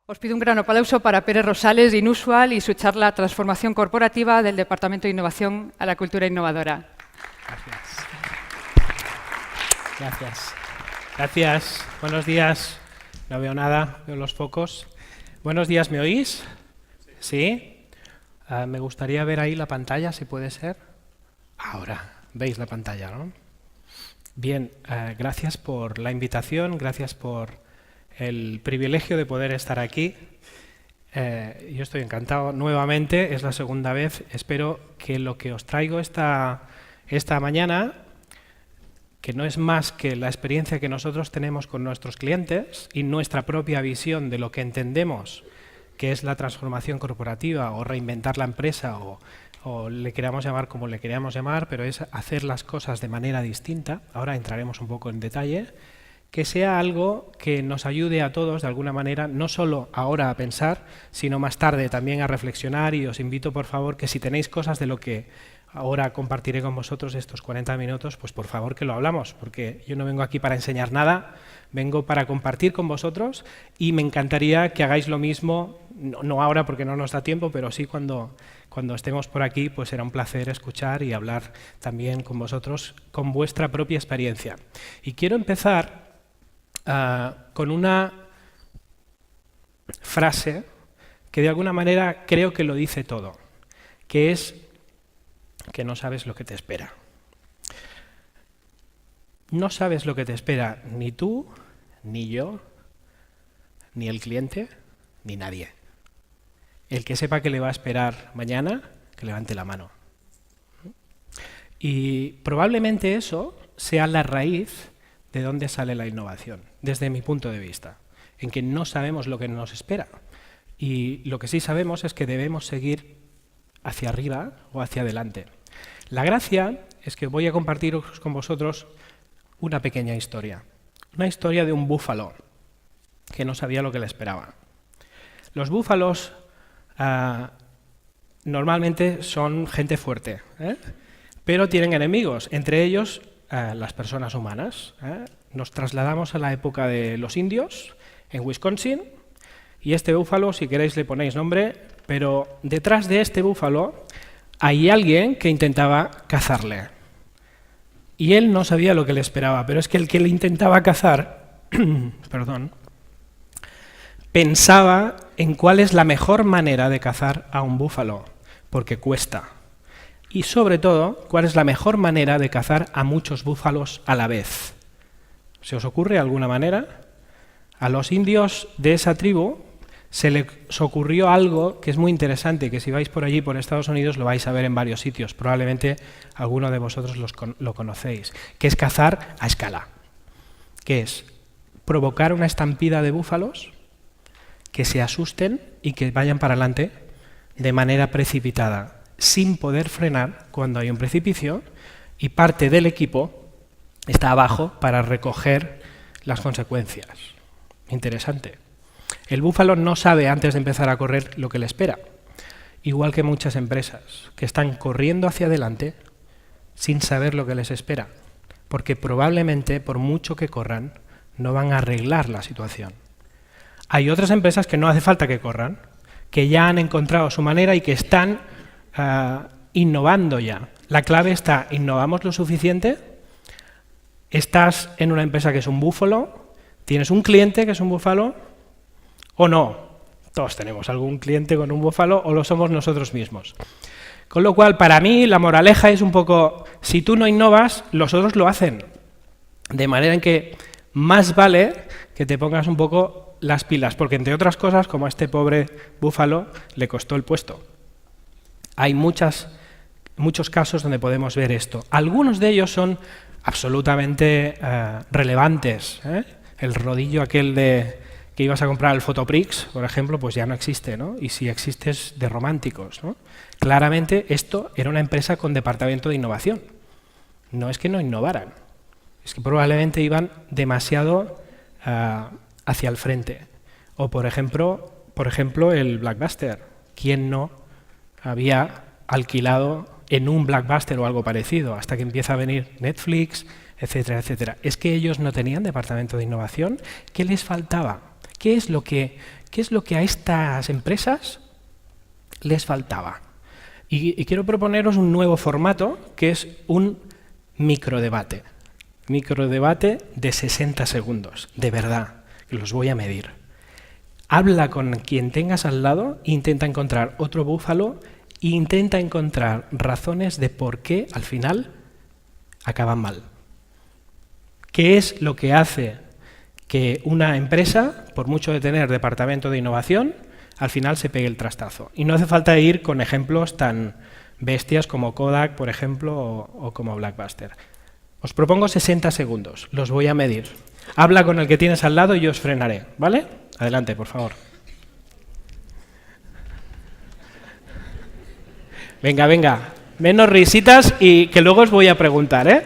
Os pido un gran aplauso para Pere Rosales de Inusual y su charla Transformación Corporativa del Departamento de Innovación a la Cultura Innovadora. Gracias. Gracias. Gracias. Buenos días. No veo nada, veo los focos. Buenos días, ¿me oís? ¿Sí? Me gustaría ver ahí la pantalla, si puede ser. Ahora, veis la pantalla, ¿no? Bien, gracias por la invitación, gracias por el privilegio de poder estar aquí. Yo estoy encantado nuevamente, es la segunda vez. Espero que lo que os traigo esta mañana, que no es más que la experiencia que nosotros tenemos con nuestros clientes y nuestra propia visión de lo que entendemos que es la transformación corporativa o reinventar la empresa o le queramos llamar como le queramos llamar, pero es hacer las cosas de manera distinta. Ahora entraremos un poco en detalle. Que sea algo que nos ayude a todos de alguna manera, no solo ahora a pensar, sino más tarde también a reflexionar, y os invito por favor que si tenéis cosas de lo que ahora compartiré con vosotros estos 40 minutos, pues por favor que lo hablamos, porque yo no vengo aquí para enseñar nada, vengo para compartir con vosotros y me encantaría que hagáis lo mismo, no ahora porque no nos da tiempo, pero sí cuando estemos por aquí, pues será un placer escuchar y hablar también con vosotros con vuestra propia experiencia. Y quiero empezar con una frase que de alguna manera creo que lo dice todo, que es que no sabes lo que te espera. No sabes lo que te espera ni tú, ni yo, ni el cliente, ni nadie. El que sepa que le va a esperar mañana, que levante la mano. Y probablemente eso sea la raíz de dónde sale la innovación, desde mi punto de vista, en que no sabemos lo que nos espera. Y lo que sí sabemos es que debemos seguir hacia arriba o hacia adelante. La gracia es que voy a compartir con vosotros una pequeña historia. Una historia de un búfalo que no sabía lo que le esperaba. Los búfalos normalmente son gente fuerte, pero tienen enemigos, entre ellos las personas humanas. Nos trasladamos a la época de los indios, en Wisconsin, y este búfalo, si queréis le ponéis nombre, pero detrás de este búfalo hay alguien que intentaba cazarle. Y él no sabía lo que le esperaba, pero es que el que le intentaba cazar, perdón, pensaba en cuál es la mejor manera de cazar a un búfalo, porque cuesta. Y sobre todo, cuál es la mejor manera de cazar a muchos búfalos a la vez. ¿Se os ocurre alguna manera? A los indios de esa tribu se les ocurrió algo que es muy interesante, que si vais por allí, por Estados Unidos, lo vais a ver en varios sitios. Probablemente alguno de vosotros lo conocéis, que es cazar a escala. ¿Qué es? Provocar una estampida de búfalos que se asusten y que vayan para adelante de manera precipitada, sin poder frenar cuando hay un precipicio, y parte del equipo está abajo para recoger las consecuencias. Interesante. El búfalo no sabe antes de empezar a correr lo que le espera, igual que muchas empresas que están corriendo hacia adelante sin saber lo que les espera, porque probablemente, por mucho que corran, no van a arreglar la situación. Hay otras empresas que no hace falta que corran, que ya han encontrado su manera y que están innovando ya. La clave está, ¿innovamos lo suficiente? ¿Estás en una empresa que es un búfalo? ¿Tienes un cliente que es un búfalo? ¿O no? Todos tenemos algún cliente con un búfalo o lo somos nosotros mismos. Con lo cual, para mí, la moraleja es un poco, si tú no innovas, los otros lo hacen. De manera en que más vale que te pongas un poco las pilas, porque entre otras cosas, como a este pobre búfalo le costó el puesto. Hay muchos casos donde podemos ver esto. Algunos de ellos son absolutamente relevantes. El rodillo aquel que ibas a comprar al Fotoprix, por ejemplo, pues ya no existe, ¿no? Y si existe es de románticos, ¿no? Claramente esto era una empresa con departamento de innovación. No es que no innovaran, es que probablemente iban demasiado hacia el frente. O por ejemplo el Blockbuster. ¿Quién no había alquilado en un Blockbuster o algo parecido, hasta que empieza a venir Netflix, etcétera, etcétera? Es que ellos no tenían departamento de innovación. ¿Qué les faltaba? ¿Qué es lo que ¿Qué es lo que a estas empresas les faltaba? Y quiero proponeros un nuevo formato, que es un microdebate. Microdebate de 60 segundos, de verdad, que los voy a medir. Habla con quien tengas al lado, intenta encontrar otro búfalo e intenta encontrar razones de por qué al final acaban mal. ¿Qué es lo que hace que una empresa, por mucho de tener departamento de innovación, al final se pegue el trastazo? Y no hace falta ir con ejemplos tan bestias como Kodak, por ejemplo, o como Blockbuster. Os propongo 60 segundos, los voy a medir. Habla con el que tienes al lado y yo os frenaré, ¿vale? Adelante, por favor. Venga, venga, menos risitas y que luego os voy a preguntar, ¿eh?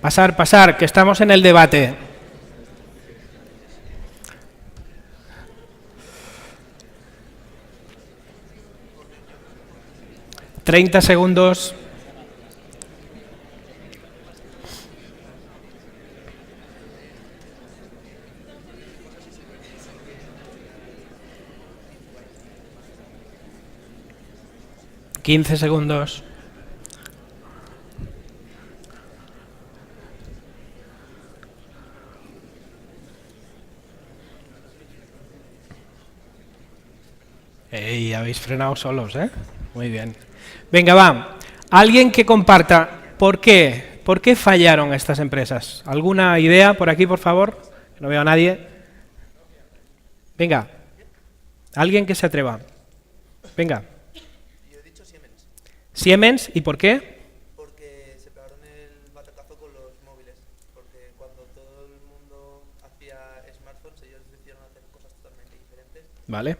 Pasar, pasar, que estamos en el debate. ¿30 segundos? ¿15 segundos? ¡Ey! Habéis frenado solos, ¿eh? Muy bien. Venga, va. Alguien que comparta por qué fallaron estas empresas. ¿Alguna idea por aquí, por favor? No veo a nadie. Venga. Alguien que se atreva. Venga. Yo he dicho Siemens. Siemens, ¿y por qué? Porque se pegaron el batacazo con los móviles. Porque cuando todo el mundo hacía smartphones, ellos decidieron hacer cosas totalmente diferentes. Vale.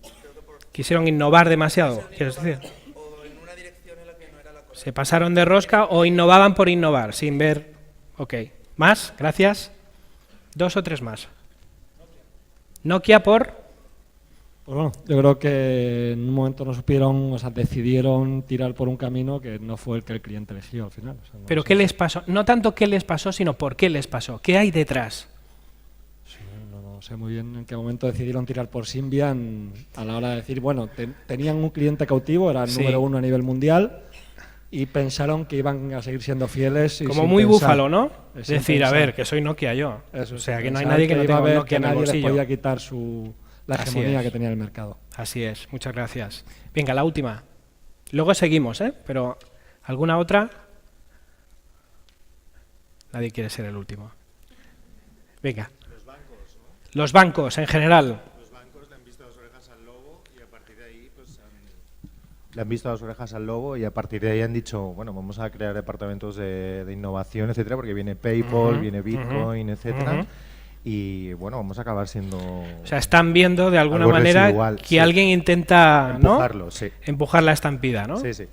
Y creo que por Quisieron innovar demasiado, ¿quieres decir? o en una dirección en la que no era la correcta. Se pasaron de rosca o innovaban por innovar, sin ver... Ok. ¿Más? Gracias. 2 o 3 más. Nokia por... Pues bueno, yo creo que en un momento no supieron, o sea, decidieron tirar por un camino que no fue el que el cliente eligió al final. O sea, no ¿Pero sé. qué les pasó? No tanto qué les pasó, sino por qué les pasó. ¿Qué hay detrás? Sí, no sé muy bien en qué momento decidieron tirar por Symbian a la hora de decir, bueno, tenían un cliente cautivo, era el Sí. número 1 a nivel mundial y pensaron que iban a seguir siendo fieles. Y Como sin muy pensar- búfalo, ¿no? Es sin decir, a pensar. ver, que soy Nokia yo. Eso, O sea, que sin no hay pensar nadie que no iba a tenga ver Nokia que en el nadie les bolsillo. podía quitar la Así hegemonía es. que tenía el mercado. Así es, muchas gracias. Venga, la última. Luego seguimos, ¿eh? Pero, ¿alguna otra? Nadie quiere ser el último. Venga. Los bancos, ¿no? Los bancos, en general. Los bancos le han visto las orejas al lobo y a partir de ahí pues le han visto las orejas al lobo y a partir de ahí han dicho, bueno, vamos a crear departamentos de innovación, etcétera, porque viene PayPal, Ujú, viene Bitcoin, ujú, etcétera. ujú. Y bueno, vamos a acabar siendo O sea, están viendo de alguna algo manera residual, que sí. alguien intenta, ¿no? empujarlo, sí. Empujar la estampida, ¿no? Sí, sí.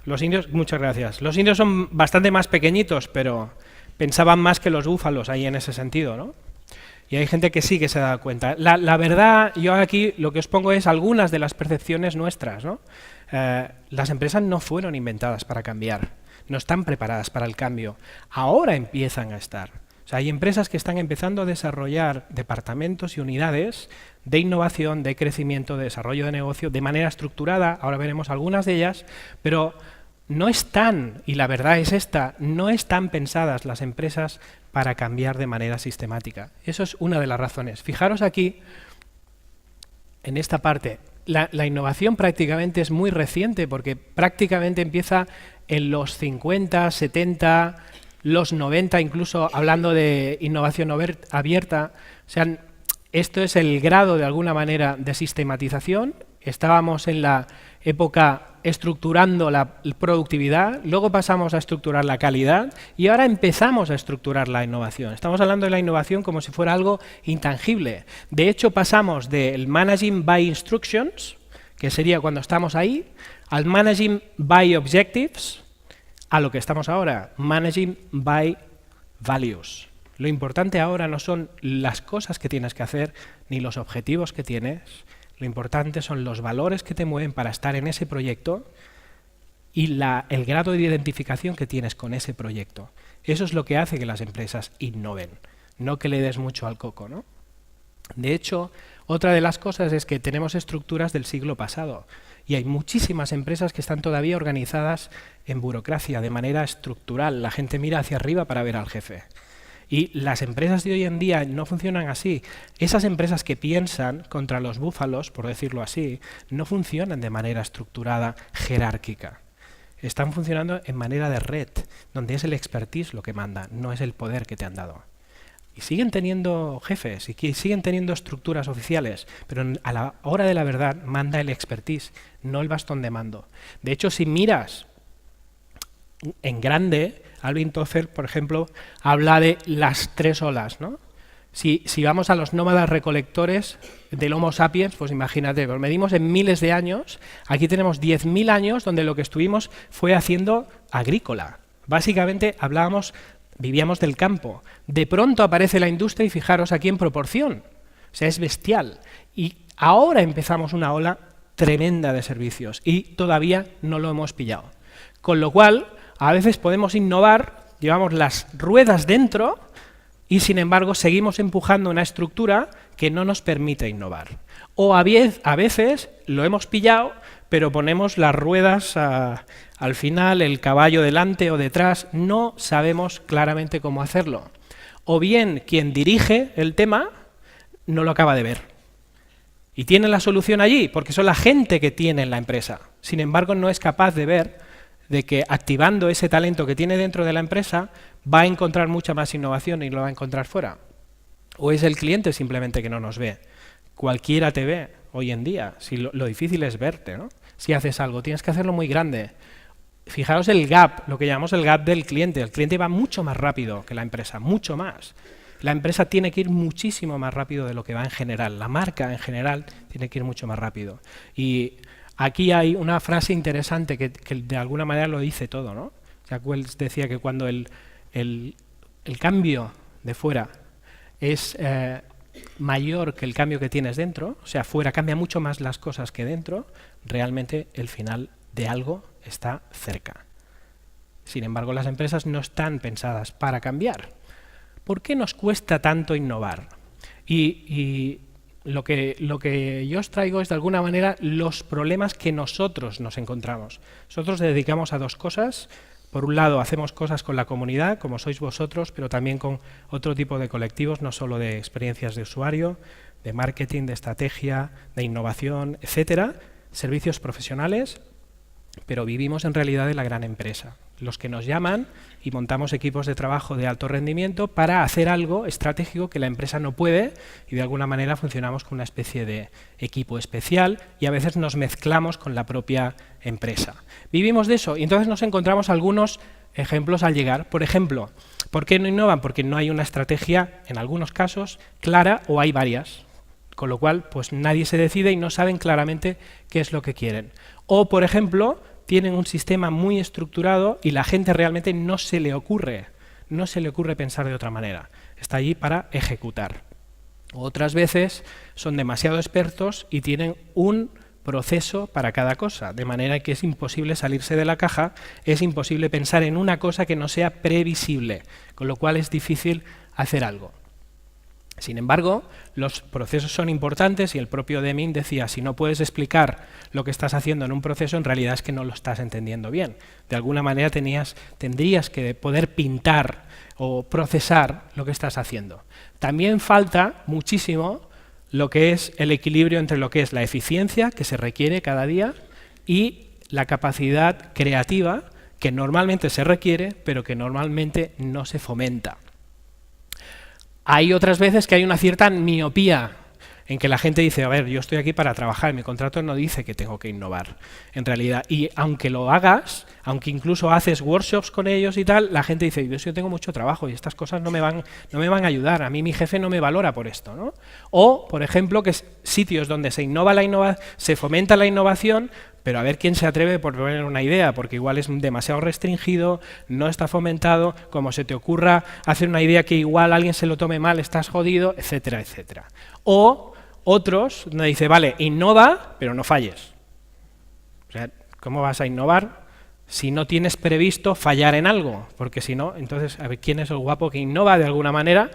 Los indios, muchas gracias. Los indios son bastante más pequeñitos, pero pensaban más que los búfalos ahí en ese sentido, ¿no? Y hay gente que sí que se da cuenta. La verdad, yo aquí lo que os pongo es algunas de las percepciones nuestras, ¿no? Las empresas no fueron inventadas para cambiar, no están preparadas para el cambio. Ahora empiezan a estar. O sea, hay empresas que están empezando a desarrollar departamentos y unidades de innovación, de crecimiento, de desarrollo de negocio de manera estructurada. Ahora veremos algunas de ellas, pero no están, y la verdad es esta, no están pensadas las empresas para cambiar de manera sistemática. Eso es una de las razones. Fijaros aquí, en esta parte, la innovación prácticamente es muy reciente porque prácticamente empieza en los 50, 70, los 90, incluso hablando de innovación abierta. O sea, esto es el grado de alguna manera de sistematización. Estábamos en la época estructurando la productividad, luego pasamos a estructurar la calidad y ahora empezamos a estructurar la innovación. Estamos hablando de la innovación como si fuera algo intangible. De hecho, pasamos del managing by instructions, que sería cuando estamos ahí, al managing by objectives, a lo que estamos ahora, Managing by Values. Lo importante ahora no son las cosas que tienes que hacer ni los objetivos que tienes, lo importante son los valores que te mueven para estar en ese proyecto y el grado de identificación que tienes con ese proyecto. Eso es lo que hace que las empresas innoven, no que le des mucho al coco, ¿no? De hecho, otra de las cosas es que tenemos estructuras del siglo pasado y hay muchísimas empresas que están todavía organizadas en burocracia, de manera estructural. La gente mira hacia arriba para ver al jefe. Y las empresas de hoy en día no funcionan así. Esas empresas que piensan contra los búfalos, por decirlo así, no funcionan de manera estructurada, jerárquica. Están funcionando en manera de red, donde es el expertise lo que manda, no es el poder que te han dado. Y siguen teniendo jefes y siguen teniendo estructuras oficiales, pero a la hora de la verdad manda el expertise, no el bastón de mando. De hecho, si miras en grande, Alvin Toffler, por ejemplo, habla de las 3 olas, ¿no? Si vamos a los nómadas recolectores del Homo sapiens, pues imagínate, pues medimos en miles de años, aquí tenemos 10.000 años donde lo que estuvimos fue haciendo agrícola. Básicamente vivíamos del campo. De pronto aparece la industria y fijaros aquí en proporción. O sea, es bestial. Y ahora empezamos una ola tremenda de servicios y todavía no lo hemos pillado. Con lo cual, a veces podemos innovar, llevamos las ruedas dentro y sin embargo seguimos empujando una estructura que no nos permite innovar. O a veces lo hemos pillado, pero ponemos las ruedas al final, el caballo delante o detrás, no sabemos claramente cómo hacerlo. O bien quien dirige el tema no lo acaba de ver. Y tiene la solución allí, porque son la gente que tiene en la empresa. Sin embargo, no es capaz de ver de que activando ese talento que tiene dentro de la empresa va a encontrar mucha más innovación y lo va a encontrar fuera. O es el cliente simplemente que no nos ve. Cualquiera te ve hoy en día. Si lo difícil es verte, ¿no? Si haces algo, tienes que hacerlo muy grande. Fijaros el gap, lo que llamamos el gap del cliente. El cliente va mucho más rápido que la empresa, mucho más. La empresa tiene que ir muchísimo más rápido de lo que va en general. La marca en general tiene que ir mucho más rápido. Y aquí hay una frase interesante que de alguna manera lo dice todo, ¿no? Jack Welch decía que cuando el cambio de fuera es mayor que el cambio que tienes dentro, o sea, fuera cambia mucho más las cosas que dentro, realmente el final de algo está cerca. Sin embargo, las empresas no están pensadas para cambiar. ¿Por qué nos cuesta tanto innovar? Y lo que yo os traigo es, de alguna manera, los problemas que nosotros nos encontramos. Nosotros nos dedicamos a 2 cosas. Por un lado, hacemos cosas con la comunidad, como sois vosotros, pero también con otro tipo de colectivos, no solo de experiencias de usuario, de marketing, de estrategia, de innovación, etcétera, servicios profesionales, pero vivimos en realidad de la gran empresa. Los que nos llaman y montamos equipos de trabajo de alto rendimiento para hacer algo estratégico que la empresa no puede y de alguna manera funcionamos con una especie de equipo especial y a veces nos mezclamos con la propia empresa. Vivimos de eso y entonces nos encontramos algunos ejemplos al llegar. Por ejemplo, ¿por qué no innovan? Porque no hay una estrategia, en algunos casos, clara o hay varias. Con lo cual, pues nadie se decide y no saben claramente qué es lo que quieren. O, por ejemplo, tienen un sistema muy estructurado y la gente realmente no se le ocurre pensar de otra manera. Está allí para ejecutar. Otras veces son demasiado expertos y tienen un proceso para cada cosa, de manera que es imposible salirse de la caja, es imposible pensar en una cosa que no sea previsible, con lo cual es difícil hacer algo. Sin embargo, los procesos son importantes y el propio Deming decía, si no puedes explicar lo que estás haciendo en un proceso, en realidad es que no lo estás entendiendo bien. De alguna manera tendrías que poder pintar o procesar lo que estás haciendo. También falta muchísimo lo que es el equilibrio entre lo que es la eficiencia que se requiere cada día y la capacidad creativa que normalmente se requiere, pero que normalmente no se fomenta. Hay otras veces que hay una cierta miopía en que la gente dice, a ver, yo estoy aquí para trabajar, mi contrato no dice que tengo que innovar, en realidad. Y aunque lo hagas, aunque incluso haces workshops con ellos y tal, la gente dice, yo tengo mucho trabajo y estas cosas no me van a ayudar, a mí mi jefe no me valora por esto, ¿no? O, por ejemplo, que sitios donde se fomenta la innovación, pero a ver quién se atreve por poner una idea, porque igual es demasiado restringido, no está fomentado, como se te ocurra hacer una idea que igual alguien se lo tome mal, estás jodido, etcétera, etcétera. O otros donde dice, vale, innova, pero no falles. O sea, ¿cómo vas a innovar si no tienes previsto fallar en algo? Porque si no, entonces, a ver, ¿quién es el guapo que innova de alguna manera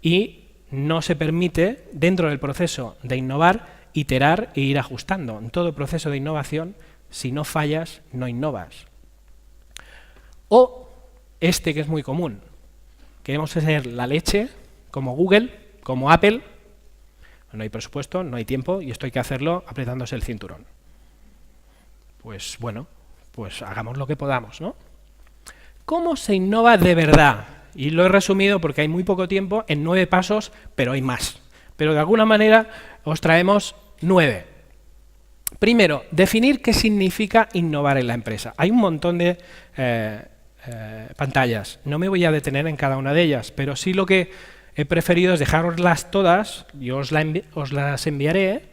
y no se permite, dentro del proceso de innovar, iterar e ir ajustando? En todo proceso de innovación, si no fallas, no innovas. O este que es muy común, queremos ser la leche, como Google, como Apple, no hay presupuesto, no hay tiempo y esto hay que hacerlo apretándose el cinturón. Pues bueno, pues hagamos lo que podamos, ¿no? ¿Cómo se innova de verdad? Y lo he resumido porque hay muy poco tiempo en 9 pasos, pero hay más. Pero de alguna manera os traemos 9. Primero, definir qué significa innovar en la empresa. Hay un montón de pantallas. No me voy a detener en cada una de ellas, pero sí lo que he preferido es dejaroslas todas, yo os las enviaré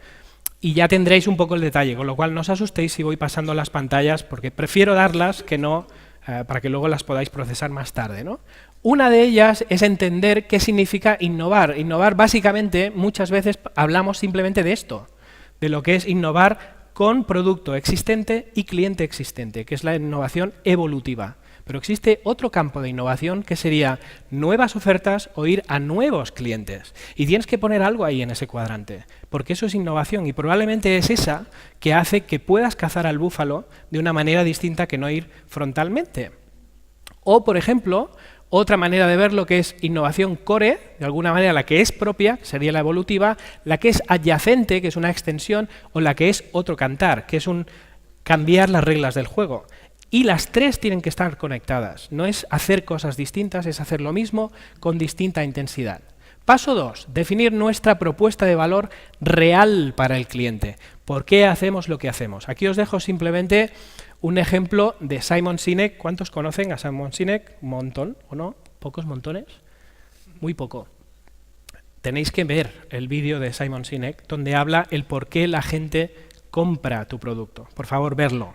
y ya tendréis un poco el detalle, con lo cual no os asustéis si voy pasando las pantallas, porque prefiero darlas que no, para que luego las podáis procesar más tarde, ¿no? Una de ellas es entender qué significa innovar. Innovar, básicamente, muchas veces hablamos simplemente de esto, de lo que es innovar con producto existente y cliente existente, que es la innovación evolutiva. Pero existe otro campo de innovación que sería nuevas ofertas o ir a nuevos clientes. Y tienes que poner algo ahí en ese cuadrante, porque eso es innovación y probablemente es esa que hace que puedas cazar al búfalo de una manera distinta que no ir frontalmente. O, por ejemplo, otra manera de ver lo que es innovación core, de alguna manera la que es propia, que sería la evolutiva, la que es adyacente, que es una extensión, o la que es otro cantar, que es un cambiar las reglas del juego. Y las tres tienen que estar conectadas. No es hacer cosas distintas, es hacer lo mismo con distinta intensidad. Paso 2. Definir nuestra propuesta de valor real para el cliente. ¿Por qué hacemos lo que hacemos? Aquí os dejo simplemente un ejemplo de Simon Sinek. ¿Cuántos conocen a Simon Sinek? Un montón, ¿o no? ¿Pocos montones? Muy poco. Tenéis que ver el vídeo de Simon Sinek donde habla el por qué la gente compra tu producto. Por favor, verlo.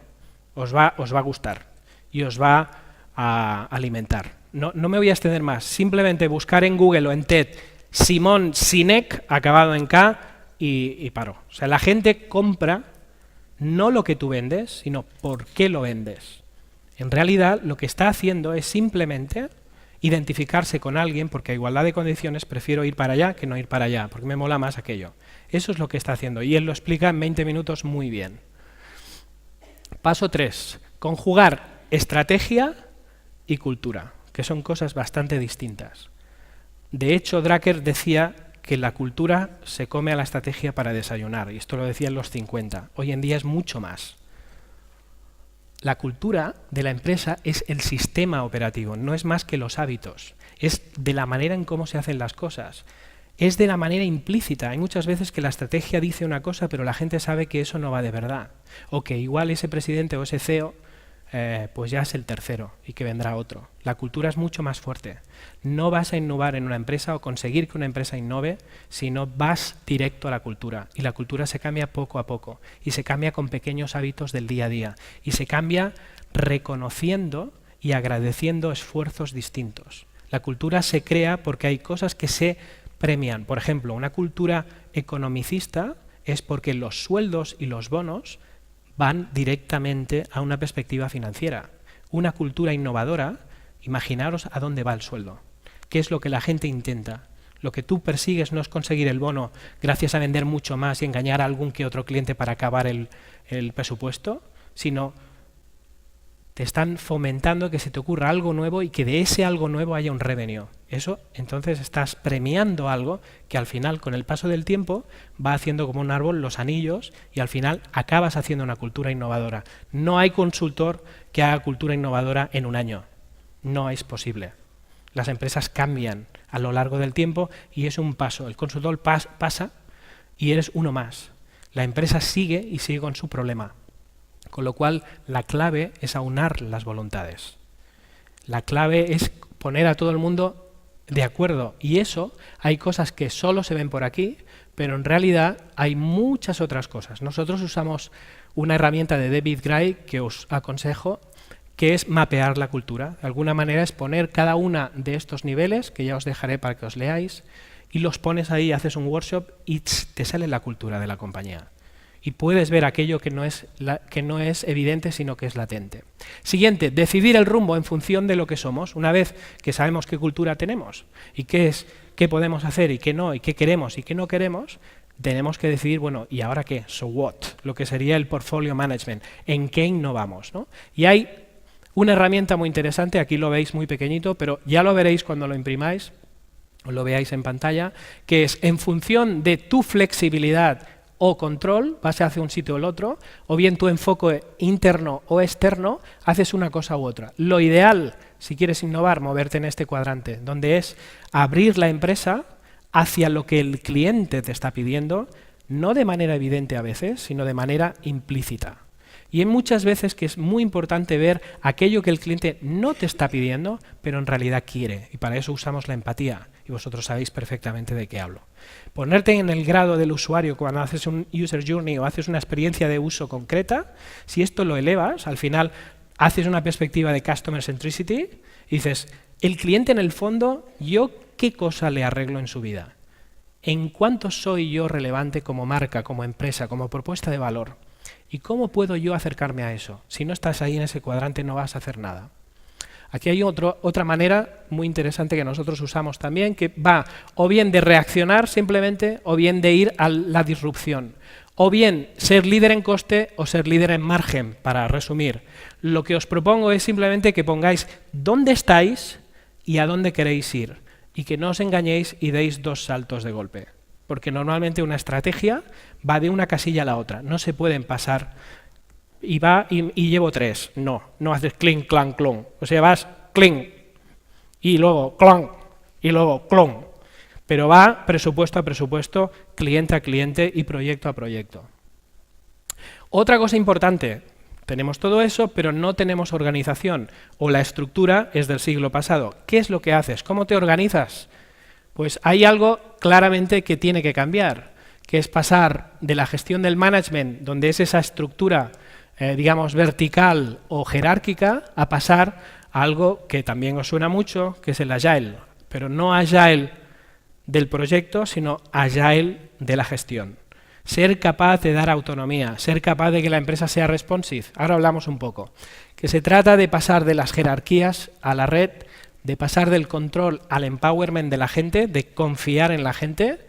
Os va a gustar y os va a alimentar. No me voy a extender más. Simplemente buscar en Google o en TED Simon Sinek, acabado en K, y paro. O sea, la gente compra no lo que tú vendes, sino por qué lo vendes. En realidad, lo que está haciendo es simplemente identificarse con alguien, porque a igualdad de condiciones prefiero ir para allá que no ir para allá, porque me mola más aquello. Eso es lo que está haciendo, y él lo explica en 20 minutos muy bien. Paso 3. Conjugar estrategia y cultura, que son cosas bastante distintas. De hecho, Drucker decía que la cultura se come a la estrategia para desayunar, y esto lo decía en los 50. Hoy en día es mucho más. La cultura de la empresa es el sistema operativo, no es más que los hábitos. Es de la manera en cómo se hacen las cosas. Es de la manera implícita. Hay muchas veces que la estrategia dice una cosa, pero la gente sabe que eso no va de verdad. O que igual ese presidente o ese CEO pues ya es el tercero y que vendrá otro. La cultura es mucho más fuerte. No vas a innovar en una empresa o conseguir que una empresa innove si no vas directo a la cultura. Y la cultura se cambia poco a poco y se cambia con pequeños hábitos del día a día. Y se cambia reconociendo y agradeciendo esfuerzos distintos. La cultura se crea porque hay cosas que se premian. Por ejemplo, una cultura economicista es porque los sueldos y los bonos van directamente a una perspectiva financiera. Una cultura innovadora, imaginaros a dónde va el sueldo. ¿Qué es lo que la gente intenta? Lo que tú persigues no es conseguir el bono gracias a vender mucho más y engañar a algún que otro cliente para acabar el presupuesto, sino te están fomentando que se te ocurra algo nuevo y que de ese algo nuevo haya un revenue. Eso, entonces, estás premiando algo que al final, con el paso del tiempo, va haciendo como un árbol los anillos y al final acabas haciendo una cultura innovadora. No hay consultor que haga cultura innovadora en un año. No es posible. Las empresas cambian a lo largo del tiempo y es un paso. El consultor pasa y eres uno más. La empresa sigue y sigue con su problema. Con lo cual, la clave es aunar las voluntades. La clave es poner a todo el mundo de acuerdo. Y eso, hay cosas que solo se ven por aquí, pero en realidad hay muchas otras cosas. Nosotros usamos una herramienta de David Gray que os aconsejo, que es mapear la cultura. De alguna manera es poner cada una de estos niveles, que ya os dejaré para que os leáis, y los pones ahí, haces un workshop y te sale la cultura de la compañía. Y puedes ver aquello que no es evidente, sino que es latente. Siguiente, decidir el rumbo en función de lo que somos. Una vez que sabemos qué cultura tenemos y qué podemos hacer y qué no, y qué queremos y qué no queremos, tenemos que decidir, bueno, ¿y ahora qué? So what? Lo que sería el portfolio management. ¿En qué innovamos? ¿No? Y hay una herramienta muy interesante, aquí lo veis muy pequeñito, pero ya lo veréis cuando lo imprimáis, o lo veáis en pantalla, que es en función de tu flexibilidad o control, vas hacia un sitio o el otro, o bien tu enfoque interno o externo, haces una cosa u otra. Lo ideal, si quieres innovar, moverte en este cuadrante, donde es abrir la empresa hacia lo que el cliente te está pidiendo, no de manera evidente a veces, sino de manera implícita. Y hay muchas veces que es muy importante ver aquello que el cliente no te está pidiendo, pero en realidad quiere. Y para eso usamos la empatía. Y vosotros sabéis perfectamente de qué hablo. Ponerte en el grado del usuario cuando haces un user journey o haces una experiencia de uso concreta, si esto lo elevas, al final haces una perspectiva de customer centricity y dices, el cliente en el fondo, ¿yo qué cosa le arreglo en su vida? ¿En cuánto soy yo relevante como marca, como empresa, como propuesta de valor? ¿Y cómo puedo yo acercarme a eso? Si no estás ahí en ese cuadrante no vas a hacer nada. Aquí hay otra manera muy interesante que nosotros usamos también, que va o bien de reaccionar simplemente, o bien de ir a la disrupción. O bien ser líder en coste o ser líder en margen, para resumir. Lo que os propongo es simplemente que pongáis dónde estáis y a dónde queréis ir. Y que no os engañéis y deis 2 saltos de golpe. Porque normalmente una estrategia va de una casilla a la otra. No se pueden pasar y llevo 3. No haces clink, clank, clon. O sea, vas clink y luego clon y luego clon. Pero va presupuesto a presupuesto, cliente a cliente y proyecto a proyecto. Otra cosa importante, tenemos todo eso, pero no tenemos organización, o la estructura es del siglo pasado. ¿Qué es lo que haces? ¿Cómo te organizas? Pues hay algo claramente que tiene que cambiar, que es pasar de la gestión del management, donde es esa estructura, digamos, vertical o jerárquica, a pasar a algo que también os suena mucho, que es el Agile, pero no Agile del proyecto, sino Agile de la gestión. Ser capaz de dar autonomía, ser capaz de que la empresa sea responsive. Ahora hablamos un poco. Que se trata de pasar de las jerarquías a la red, de pasar del control al empowerment de la gente, de confiar en la gente,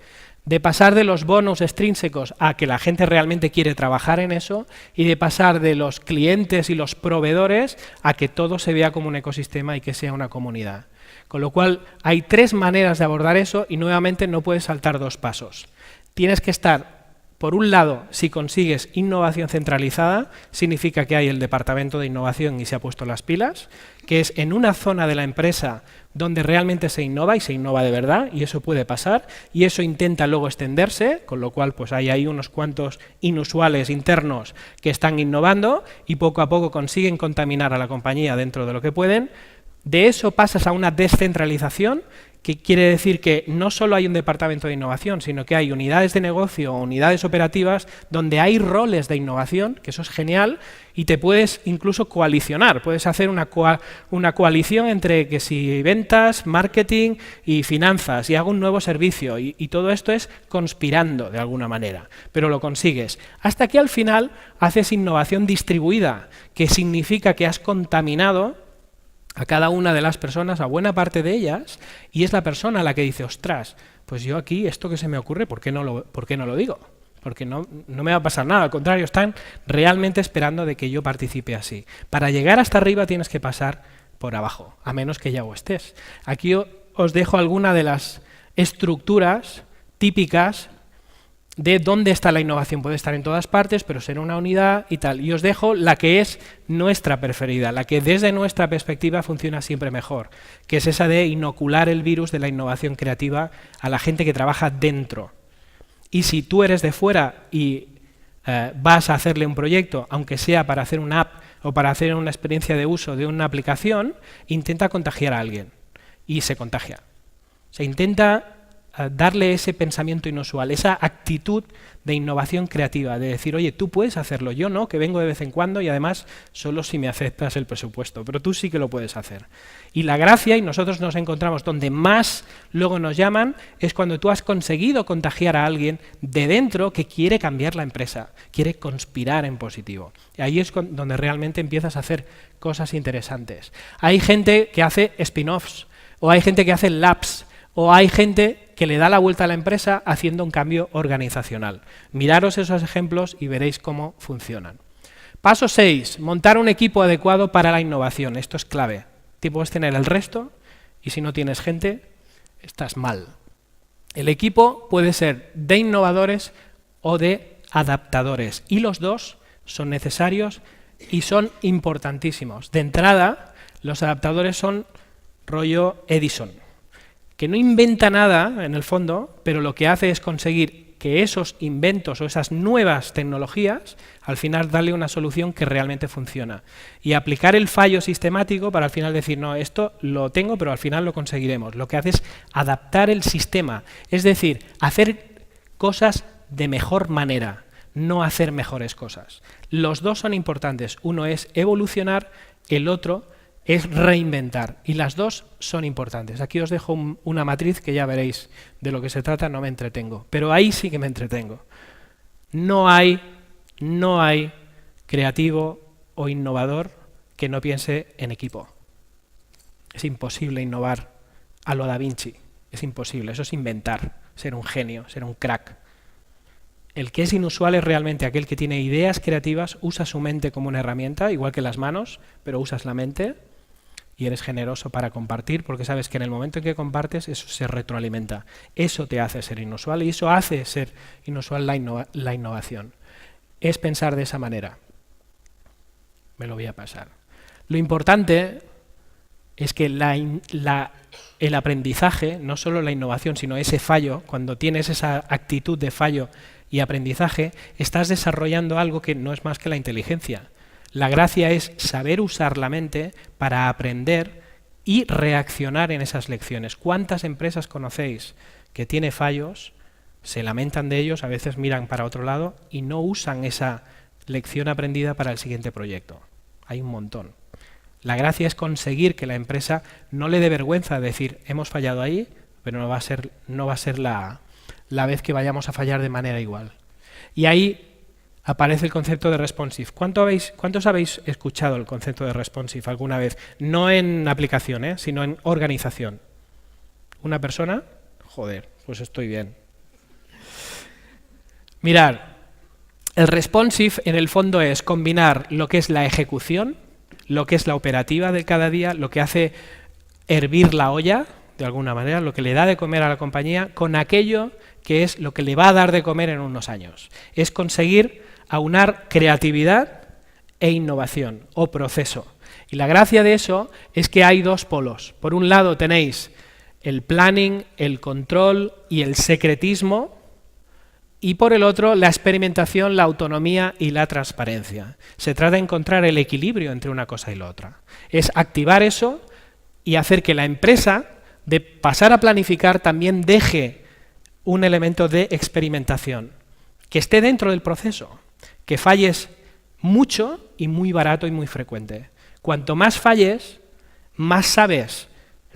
de pasar de los bonos extrínsecos a que la gente realmente quiere trabajar en eso y de pasar de los clientes y los proveedores a que todo se vea como un ecosistema y que sea una comunidad. Con lo cual hay 3 maneras de abordar eso y nuevamente no puedes saltar 2 pasos. Tienes que estar, por un lado, si consigues innovación centralizada, significa que hay el departamento de innovación y se ha puesto las pilas, que es en una zona de la empresa donde realmente se innova y se innova de verdad, y eso puede pasar, y eso intenta luego extenderse, con lo cual pues hay ahí unos cuantos inusuales internos que están innovando y poco a poco consiguen contaminar a la compañía dentro de lo que pueden. De eso pasas a una descentralización, que quiere decir que no solo hay un departamento de innovación, sino que hay unidades de negocio o unidades operativas donde hay roles de innovación, que eso es genial, y te puedes incluso coalicionar, puedes hacer una coalición entre que si ventas, marketing y finanzas, y hago un nuevo servicio, y todo esto es conspirando de alguna manera, pero lo consigues. Hasta que al final haces innovación distribuida, que significa que has contaminado a cada una de las personas, a buena parte de ellas, y es la persona la que dice, ostras, pues yo aquí, esto que se me ocurre, ¿por qué no lo digo? Porque no me va a pasar nada, al contrario, están realmente esperando de que yo participe así. Para llegar hasta arriba tienes que pasar por abajo, a menos que ya o estés. Aquí os dejo alguna de las estructuras típicas de dónde está la innovación. Puede estar en todas partes, pero ser una unidad y tal. Y os dejo la que es nuestra preferida, la que desde nuestra perspectiva funciona siempre mejor, que es esa de inocular el virus de la innovación creativa a la gente que trabaja dentro. Y si tú eres de fuera y vas a hacerle un proyecto, aunque sea para hacer una app o para hacer una experiencia de uso de una aplicación, intenta contagiar a alguien. Y se contagia. Se intenta darle ese pensamiento inusual, esa actitud de innovación creativa, de decir, oye, tú puedes hacerlo, yo no, que vengo de vez en cuando y además solo si me aceptas el presupuesto, pero tú sí que lo puedes hacer. Y la gracia, y nosotros nos encontramos donde más luego nos llaman, es cuando tú has conseguido contagiar a alguien de dentro que quiere cambiar la empresa, quiere conspirar en positivo. Y ahí es donde realmente empiezas a hacer cosas interesantes. Hay gente que hace spin-offs, o hay gente que hace labs, o hay gente que le da la vuelta a la empresa haciendo un cambio organizacional. Miraros esos ejemplos y veréis cómo funcionan. Paso 6. Montar un equipo adecuado para la innovación. Esto es clave. Tú puedes tener el resto y si no tienes gente, estás mal. El equipo puede ser de innovadores o de adaptadores y los dos son necesarios y son importantísimos. De entrada, los adaptadores son rollo Edison, que no inventa nada en el fondo, pero lo que hace es conseguir que esos inventos o esas nuevas tecnologías al final darle una solución que realmente funciona y aplicar el fallo sistemático para al final decir, no, esto lo tengo pero al final lo conseguiremos. Lo que hace es adaptar el sistema, es decir, hacer cosas de mejor manera, no hacer mejores cosas. Los dos son importantes, uno es evolucionar, el otro es reinventar, y las dos son importantes. Aquí os dejo una matriz que ya veréis de lo que se trata, no me entretengo, pero ahí sí que me entretengo. No hay creativo o innovador que no piense en equipo. Es imposible innovar a lo Da Vinci, es imposible, eso es inventar, ser un genio, ser un crack. El que es inusual es realmente aquel que tiene ideas creativas, usa su mente como una herramienta, igual que las manos, pero usas la mente, y eres generoso para compartir, porque sabes que en el momento en que compartes eso se retroalimenta. Eso te hace ser inusual y eso hace ser inusual la innovación. Es pensar de esa manera. Me lo voy a pasar. Lo importante es que el aprendizaje, no solo la innovación, sino ese fallo, cuando tienes esa actitud de fallo y aprendizaje, estás desarrollando algo que no es más que la inteligencia. La gracia es saber usar la mente para aprender y reaccionar en esas lecciones. ¿Cuántas empresas conocéis que tiene fallos, se lamentan de ellos, a veces miran para otro lado y no usan esa lección aprendida para el siguiente proyecto? Hay un montón. La gracia es conseguir que la empresa no le dé vergüenza decir hemos fallado ahí, pero no va a ser la vez que vayamos a fallar de manera igual. Y ahí aparece el concepto de responsive. ¿Cuántos habéis escuchado el concepto de responsive alguna vez? No en aplicación, sino en organización. ¿Una persona? Joder, pues estoy bien. Mirad, el responsive en el fondo es combinar lo que es la ejecución, lo que es la operativa de cada día, lo que hace hervir la olla, de alguna manera, lo que le da de comer a la compañía, con aquello que es lo que le va a dar de comer en unos años. Es conseguir aunar creatividad e innovación o proceso. Y la gracia de eso es que hay dos polos. Por un lado tenéis el planning, el control y el secretismo, y por el otro la experimentación, la autonomía y la transparencia. Se trata de encontrar el equilibrio entre una cosa y la otra. Es activar eso y hacer que la empresa, de pasar a planificar, también deje un elemento de experimentación, que esté dentro del proceso, que falles mucho y muy barato y muy frecuente. Cuanto más falles, más sabes.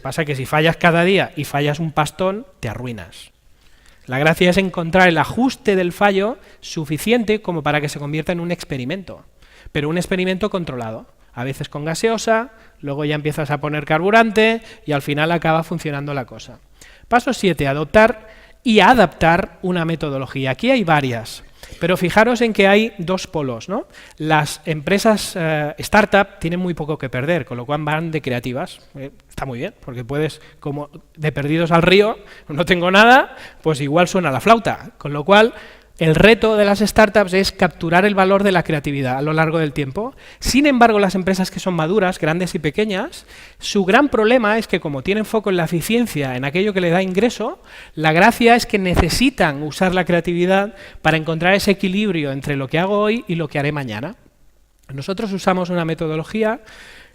Pasa que si fallas cada día y fallas un pastón, te arruinas. La gracia es encontrar el ajuste del fallo suficiente como para que se convierta en un experimento, pero un experimento controlado. A veces con gaseosa, luego ya empiezas a poner carburante y al final acaba funcionando la cosa. Paso 7, adoptar y adaptar una metodología. Aquí hay varias, pero fijaros en que hay dos polos, ¿no? Las empresas startup tienen muy poco que perder, con lo cual van de creativas. Está muy bien, porque puedes, como de perdidos al río, no tengo nada, pues igual suena la flauta. Con lo cual, el reto de las startups es capturar el valor de la creatividad a lo largo del tiempo. Sin embargo, las empresas que son maduras, grandes y pequeñas, su gran problema es que como tienen foco en la eficiencia, en aquello que le da ingreso, la gracia es que necesitan usar la creatividad para encontrar ese equilibrio entre lo que hago hoy y lo que haré mañana. Nosotros usamos una metodología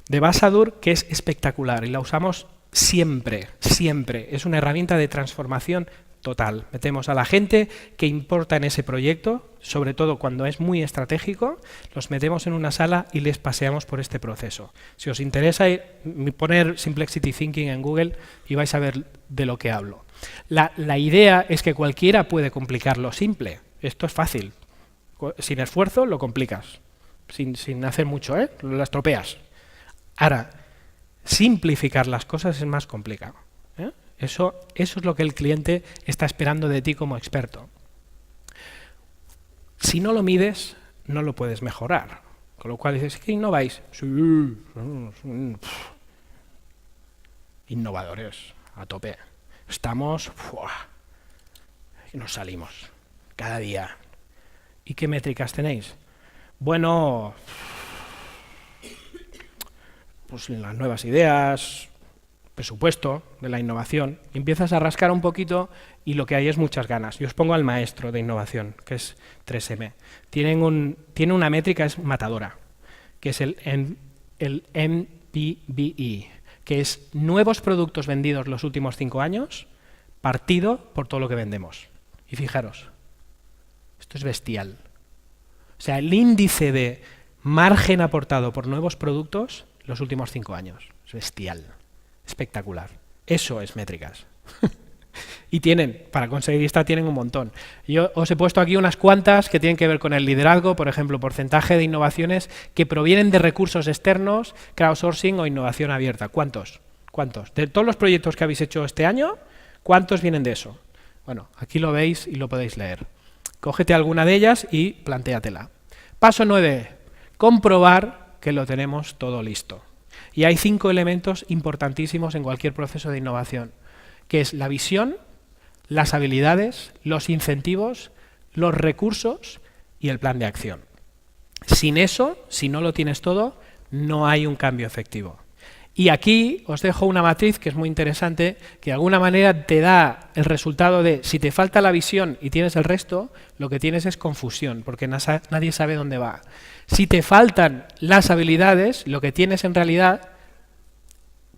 de Basadur que es espectacular y la usamos siempre, siempre. Es una herramienta de transformación total. Metemos a la gente que importa en ese proyecto, sobre todo cuando es muy estratégico, los metemos en una sala y les paseamos por este proceso. Si os interesa, poner Simplexity Thinking en Google y vais a ver de lo que hablo. La idea es que cualquiera puede complicar lo simple. Esto es fácil. Sin esfuerzo lo complicas. Sin hacer mucho, lo estropeas. Ahora, simplificar las cosas es más complicado. Eso es lo que el cliente está esperando de ti como experto. Si no lo mides, no lo puedes mejorar. Con lo cual dices, ¿qué innováis? Sí, innovadores, a tope. Estamos y nos salimos cada día. ¿Y qué métricas tenéis? Bueno, pues las nuevas ideas, presupuesto de la innovación, y empiezas a rascar un poquito y lo que hay es muchas ganas. Yo os pongo al maestro de innovación, que es 3M. Tiene una métrica, es matadora, que es el NPVE, que es nuevos productos vendidos los últimos 5 años, partido por todo lo que vendemos. Y fijaros, esto es bestial. O sea, el índice de margen aportado por nuevos productos los últimos 5 años. Es bestial. Espectacular. Eso es métricas. Y para conseguir esta tienen un montón. Yo os he puesto aquí unas cuantas que tienen que ver con el liderazgo, por ejemplo, porcentaje de innovaciones que provienen de recursos externos, crowdsourcing o innovación abierta. ¿Cuántos? De todos los proyectos que habéis hecho este año, ¿cuántos vienen de eso? Bueno, aquí lo veis y lo podéis leer. Cógete alguna de ellas y plantéatela. Paso 9. Comprobar que lo tenemos todo listo. Y hay 5 elementos importantísimos en cualquier proceso de innovación, que es la visión, las habilidades, los incentivos, los recursos y el plan de acción. Sin eso, si no lo tienes todo, no hay un cambio efectivo. Y aquí os dejo una matriz que es muy interesante, que de alguna manera te da el resultado de si te falta la visión y tienes el resto, lo que tienes es confusión, porque nadie sabe dónde va. Si te faltan las habilidades, lo que tienes en realidad,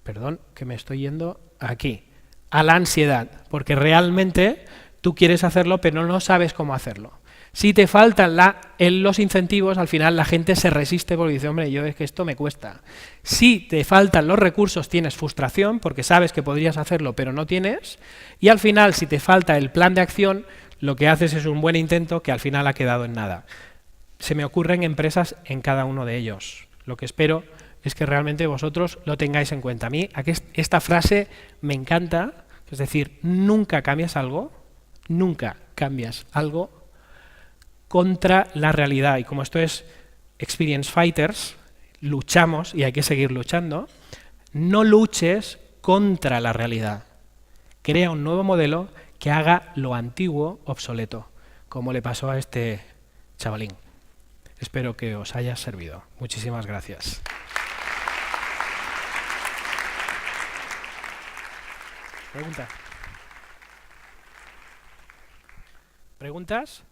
perdón, que me estoy yendo aquí, a la ansiedad, porque realmente tú quieres hacerlo, pero no sabes cómo hacerlo. Si te faltan los incentivos, al final la gente se resiste porque dice, hombre, es que esto me cuesta. Si te faltan los recursos, tienes frustración porque sabes que podrías hacerlo, pero no tienes. Y al final, si te falta el plan de acción, lo que haces es un buen intento que al final ha quedado en nada. Se me ocurren empresas en cada uno de ellos. Lo que espero es que realmente vosotros lo tengáis en cuenta. A mí esta frase me encanta, es decir, nunca cambias algo contra la realidad. Y como esto es Experience Fighters, luchamos y hay que seguir luchando, no luches contra la realidad. Crea un nuevo modelo que haga lo antiguo obsoleto, como le pasó a este chavalín. Espero que os haya servido. Muchísimas gracias. ¿Preguntas? ¿Preguntas?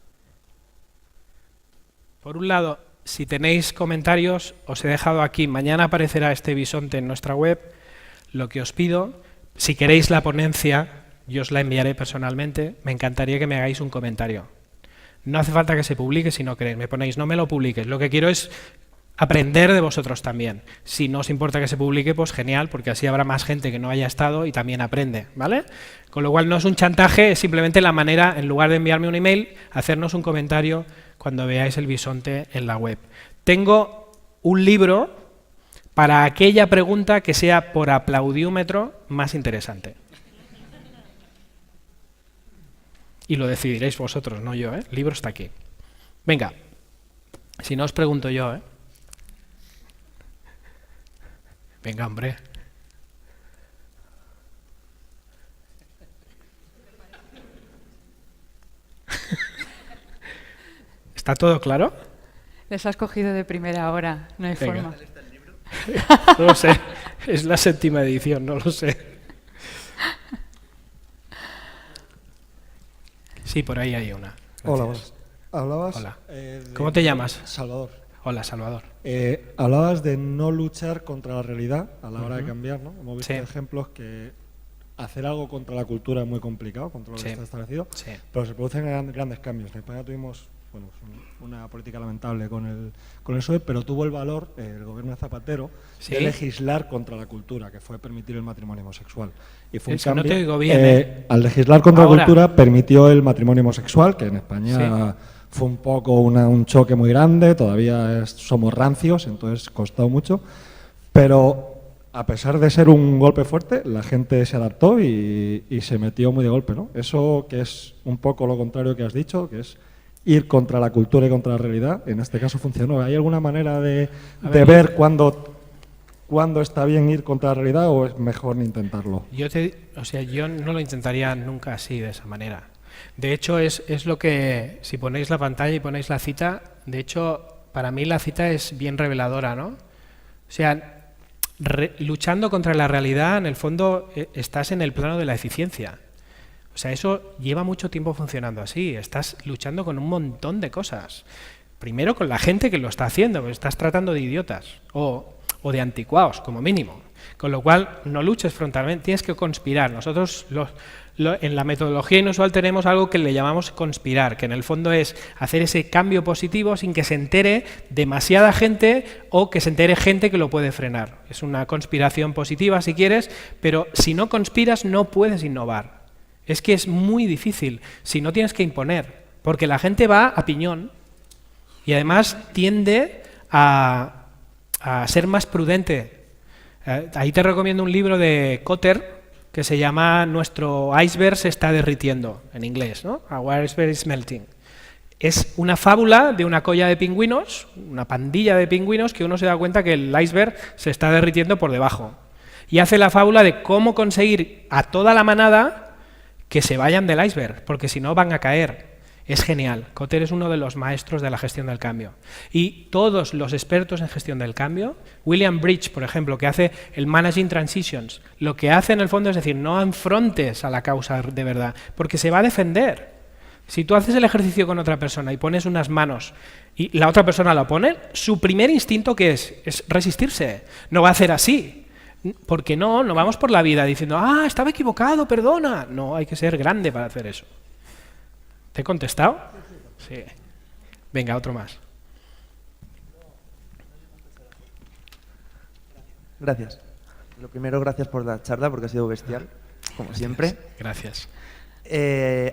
Por un lado, si tenéis comentarios, os he dejado aquí, mañana aparecerá este bisonte en nuestra web. Lo que os pido, si queréis la ponencia, yo os la enviaré personalmente, me encantaría que me hagáis un comentario. No hace falta que se publique si no queréis, me ponéis, no me lo publiques, lo que quiero es aprender de vosotros también. Si no os importa que se publique, pues genial, porque así habrá más gente que no haya estado y también aprende, ¿vale? Con lo cual no es un chantaje, es simplemente la manera, en lugar de enviarme un email, hacernos un comentario cuando veáis el bisonte en la web. Tengo un libro para aquella pregunta que sea por aplaudiómetro más interesante. Y lo decidiréis vosotros, no yo, ¿eh? El libro está aquí. Venga, si no os pregunto yo, ¿eh? Venga, hombre. ¿Está todo claro? Les has cogido de primera hora, no hay Venga. forma. No lo sé, es la 7ª edición, no lo sé. Sí, por ahí hay una. Gracias. Hola, buenas. Hablabas, Hola. ¿Cómo te llamas? Salvador. Hola, Salvador. Hablabas de no luchar contra la realidad a la hora de cambiar, ¿no? Hemos visto Sí. ejemplos que hacer algo contra la cultura es muy complicado, contra lo que Sí. está establecido, Sí. pero se producen grandes cambios. En España tuvimos una política lamentable con el PSOE, pero tuvo el valor, el gobierno de Zapatero, ¿Sí? de legislar contra la cultura, que fue permitir el matrimonio homosexual. Y fue un Eso no cambio, te oigo bien, al legislar contra Ahora. la cultura permitió el matrimonio homosexual, que en España fue un poco un choque muy grande, todavía somos rancios, entonces costó mucho, pero a pesar de ser un golpe fuerte, la gente se adaptó y se metió muy de golpe, ¿no? Eso que es un poco lo contrario que has dicho, que es ir contra la cultura y contra la realidad, en este caso funcionó. ¿Hay alguna manera de ver cuándo está bien ir contra la realidad o es mejor ni intentarlo? Yo no lo intentaría nunca así, de esa manera. De hecho, es lo que, si ponéis la pantalla y ponéis la cita, de hecho, para mí la cita es bien reveladora, ¿no? O sea, luchando contra la realidad, en el fondo, estás en el plano de la eficiencia. O sea, eso lleva mucho tiempo funcionando así. Estás luchando con un montón de cosas. Primero con la gente que lo está haciendo, porque estás tratando de idiotas o de anticuados, como mínimo. Con lo cual, no luches frontalmente, tienes que conspirar. Nosotros en la metodología inusual tenemos algo que le llamamos conspirar, que en el fondo es hacer ese cambio positivo sin que se entere demasiada gente o que se entere gente que lo puede frenar. Es una conspiración positiva, si quieres, pero si no conspiras no puedes innovar. Es que es muy difícil si no tienes que imponer, porque la gente va a piñón y además tiende a ser más prudente. Ahí te recomiendo un libro de Kotter que se llama Nuestro iceberg se está derritiendo, en inglés, ¿no? Our iceberg is melting. Es una fábula de una colla de pingüinos, una pandilla de pingüinos, que uno se da cuenta que el iceberg se está derritiendo por debajo. Y hace la fábula de cómo conseguir a toda la manada que se vayan del iceberg, porque si no van a caer. Es genial. Kotter es uno de los maestros de la gestión del cambio. Y todos los expertos en gestión del cambio, William Bridge, por ejemplo, que hace el Managing Transitions, lo que hace en el fondo es decir, no enfrentes a la causa de verdad, porque se va a defender. Si tú haces el ejercicio con otra persona y pones unas manos y la otra persona lo pone, su primer instinto ¿qué es? Es resistirse. No va a hacer así. Porque no vamos por la vida diciendo, estaba equivocado, perdona. No, hay que ser grande para hacer eso. ¿Te he contestado? Sí. Venga, otro más. Gracias. Lo primero, gracias por la charla, porque ha sido bestial, como siempre. Gracias.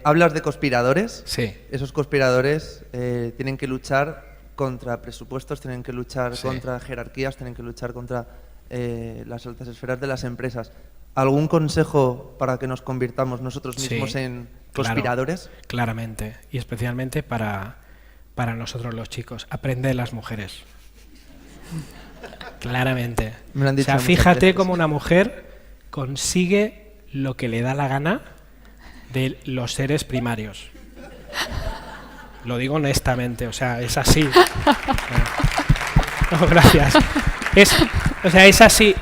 Hablas de conspiradores. Sí. Esos conspiradores tienen que luchar contra presupuestos, tienen que luchar contra jerarquías, tienen que luchar contra las altas esferas de las empresas. ¿Algún consejo para que nos convirtamos nosotros mismos en conspiradores? Claro, claramente, y especialmente para nosotros los chicos. Aprende de las mujeres. Claramente. Me lo han dicho o sea, muchas fíjate veces. cómo una mujer consigue lo que le da la gana de los seres primarios. Lo digo honestamente, o sea, es así. No, gracias. Es así.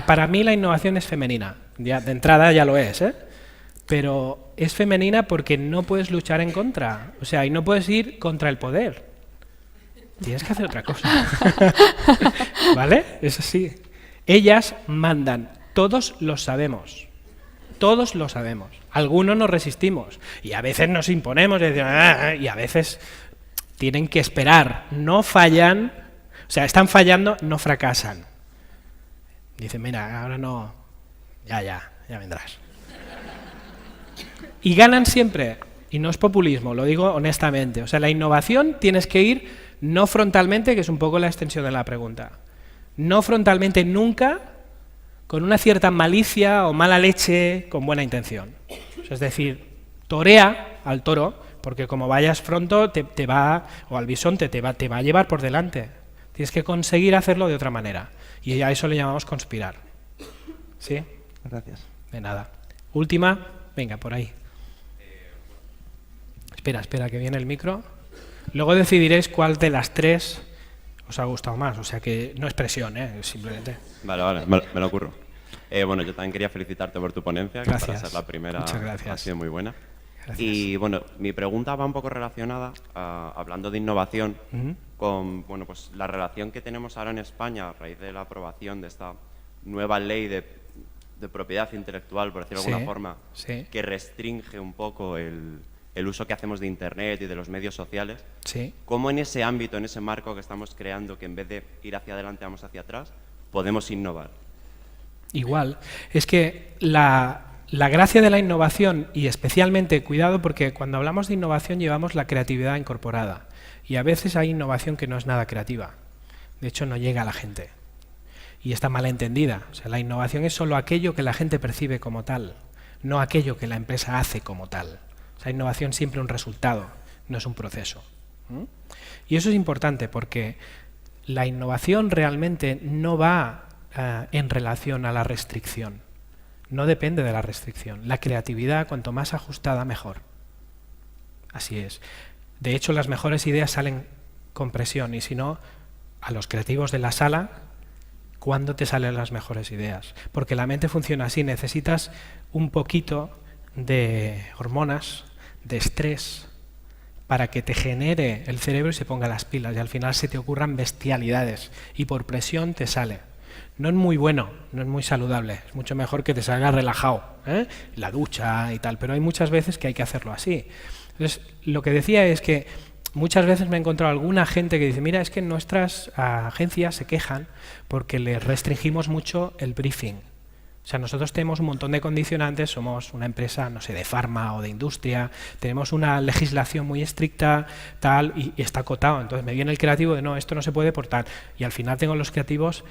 Para mí la innovación es femenina. Ya, de entrada ya lo es, ¿eh? Pero es femenina porque no puedes luchar en contra. O sea, y no puedes ir contra el poder. Tienes que hacer otra cosa. ¿Vale? Es así. Ellas mandan. Todos lo sabemos. Todos lo sabemos. Algunos nos resistimos. Y a veces nos imponemos y a veces tienen que esperar. No fallan. O sea, están fallando, no fracasan. Dicen, mira, ahora no. Ya vendrás. Y ganan siempre. Y no es populismo, lo digo honestamente. O sea, la innovación tienes que ir no frontalmente, que es un poco la extensión de la pregunta. No frontalmente nunca, con una cierta malicia o mala leche, con buena intención. O sea, es decir, torea al toro, porque como vayas pronto te va, o al bisonte te va a llevar por delante. Tienes que conseguir hacerlo de otra manera. Y a eso le llamamos conspirar. ¿Sí? Gracias. De nada. Última, venga, por ahí. Espera, que viene el micro. Luego decidiréis cuál de las tres os ha gustado más. O sea que no es presión, simplemente. Vale, me lo ocurro. Bueno, yo también quería felicitarte por tu ponencia, que Gracias. para ser la primera Muchas gracias. ha sido muy buena. Gracias. Y bueno, mi pregunta va un poco relacionada, hablando de innovación, con pues, la relación que tenemos ahora en España a raíz de la aprobación de esta nueva ley de de propiedad intelectual, por decirlo de alguna forma, sí. que restringe un poco el uso que hacemos de Internet y de los medios sociales. Sí. ¿Cómo en ese ámbito, en ese marco que estamos creando, que en vez de ir hacia adelante vamos hacia atrás, podemos innovar? Igual. Es que la gracia de la innovación, y especialmente, cuidado, porque cuando hablamos de innovación llevamos la creatividad incorporada. Y a veces hay innovación que no es nada creativa. De hecho, no llega a la gente. Y está mal entendida. O sea, la innovación es solo aquello que la gente percibe como tal, no aquello que la empresa hace como tal. O sea, innovación es siempre un resultado, no es un proceso. Y eso es importante porque la innovación realmente no va en relación a la restricción. No depende de la restricción. La creatividad, cuanto más ajustada, mejor. Así es. De hecho, las mejores ideas salen con presión y si no, a los creativos de la sala, ¿cuándo te salen las mejores ideas? Porque la mente funciona así, necesitas un poquito de hormonas, de estrés, para que te genere el cerebro y se ponga las pilas y al final se te ocurran bestialidades y por presión te sale. No es muy bueno, no es muy saludable, es mucho mejor que te salga relajado, la ducha y tal, pero hay muchas veces que hay que hacerlo así. Entonces, lo que decía es que muchas veces me he encontrado alguna gente que dice, mira, es que nuestras agencias se quejan porque les restringimos mucho el briefing. O sea, nosotros tenemos un montón de condicionantes, somos una empresa, no sé, de farma o de industria, tenemos una legislación muy estricta, tal, y está acotado. Entonces me viene el creativo de, no, esto no se puede por tal. Y al final tengo los creativos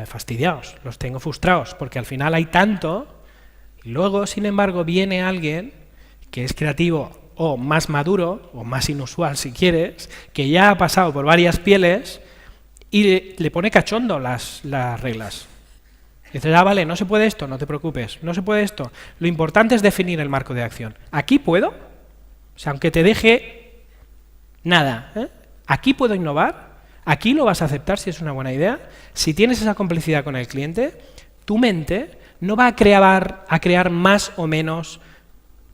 fastidiados, los tengo frustrados, porque al final hay tanto, y luego, sin embargo, viene alguien que es creativo o más maduro, o más inusual si quieres, que ya ha pasado por varias pieles y le pone cachondo las reglas. Dices, vale, no se puede esto, no te preocupes, no se puede esto. Lo importante es definir el marco de acción. ¿Aquí puedo? O sea, aunque te deje nada, ¿aquí puedo innovar? ¿Aquí lo vas a aceptar si es una buena idea? Si tienes esa complicidad con el cliente, tu mente no va a crear más o menos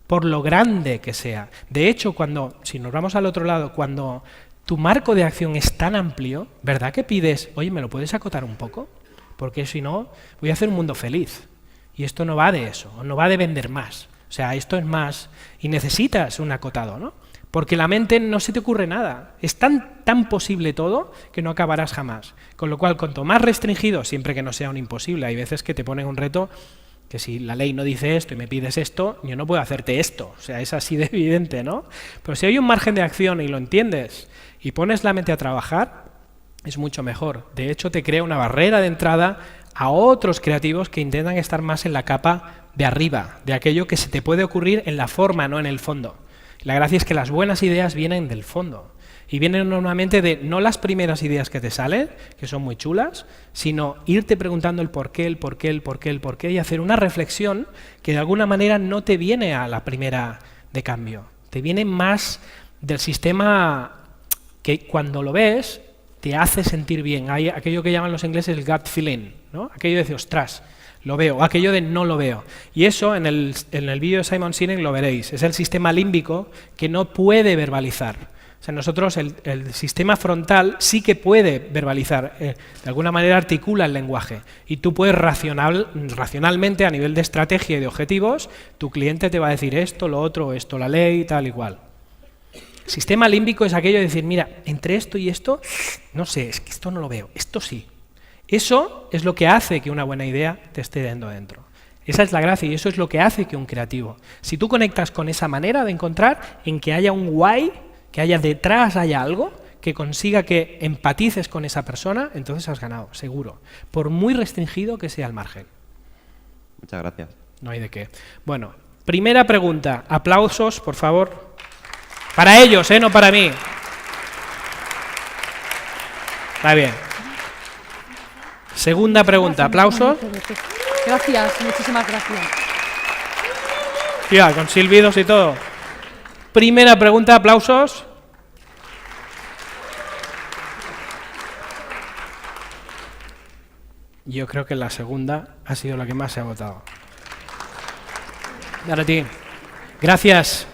por lo grande que sea. De hecho, si nos vamos al otro lado, cuando tu marco de acción es tan amplio, ¿verdad que pides, oye, ¿me lo puedes acotar un poco? Porque si no, voy a hacer un mundo feliz. Y esto no va de eso, no va de vender más. O sea, esto es más, y necesitas un acotado, ¿no? Porque la mente no se te ocurre nada. Es tan posible todo que no acabarás jamás. Con lo cual, cuanto más restringido, siempre que no sea un imposible, hay veces que te ponen un reto que si la ley no dice esto y me pides esto, yo no puedo hacerte esto. O sea, es así de evidente, ¿no? Pero si hay un margen de acción y lo entiendes y pones la mente a trabajar, es mucho mejor. De hecho, te crea una barrera de entrada a otros creativos que intentan estar más en la capa de arriba, de aquello que se te puede ocurrir en la forma, no en el fondo. La gracia es que las buenas ideas vienen del fondo. Y vienen normalmente de no las primeras ideas que te salen, que son muy chulas, sino irte preguntando el por qué, el por qué, el por qué, el por qué, y hacer una reflexión que de alguna manera no te viene a la primera de cambio. Te viene más del sistema que cuando lo ves te hace sentir bien. Hay aquello que llaman los ingleses el gut feeling, ¿no? Aquello de decir, ostras, lo veo, aquello de no lo veo. Y eso en el vídeo de Simon Sinek lo veréis. Es el sistema límbico que no puede verbalizar. O sea, nosotros, el sistema frontal sí que puede verbalizar, de alguna manera articula el lenguaje. Y tú puedes racionalmente, a nivel de estrategia y de objetivos, tu cliente te va a decir esto, lo otro, esto, la ley, tal y cual. Sistema límbico es aquello de decir, mira, entre esto y esto, no sé, es que esto no lo veo, esto sí. Eso es lo que hace que una buena idea te esté dentro. Esa es la gracia y eso es lo que hace que un creativo. Si tú conectas con esa manera de encontrar en que haya un why, que haya detrás, haya algo que consiga que empatices con esa persona, entonces has ganado, seguro. Por muy restringido que sea el margen. Muchas gracias. No hay de qué. Bueno, primera pregunta. Aplausos, por favor. Para ellos, no para mí. Está bien. Segunda pregunta. Aplausos. Gracias, muchísimas gracias. Ya, con silbidos y todo. Primera pregunta, aplausos. Yo creo que la segunda ha sido la que más se ha votado. Ahora a ti. Gracias.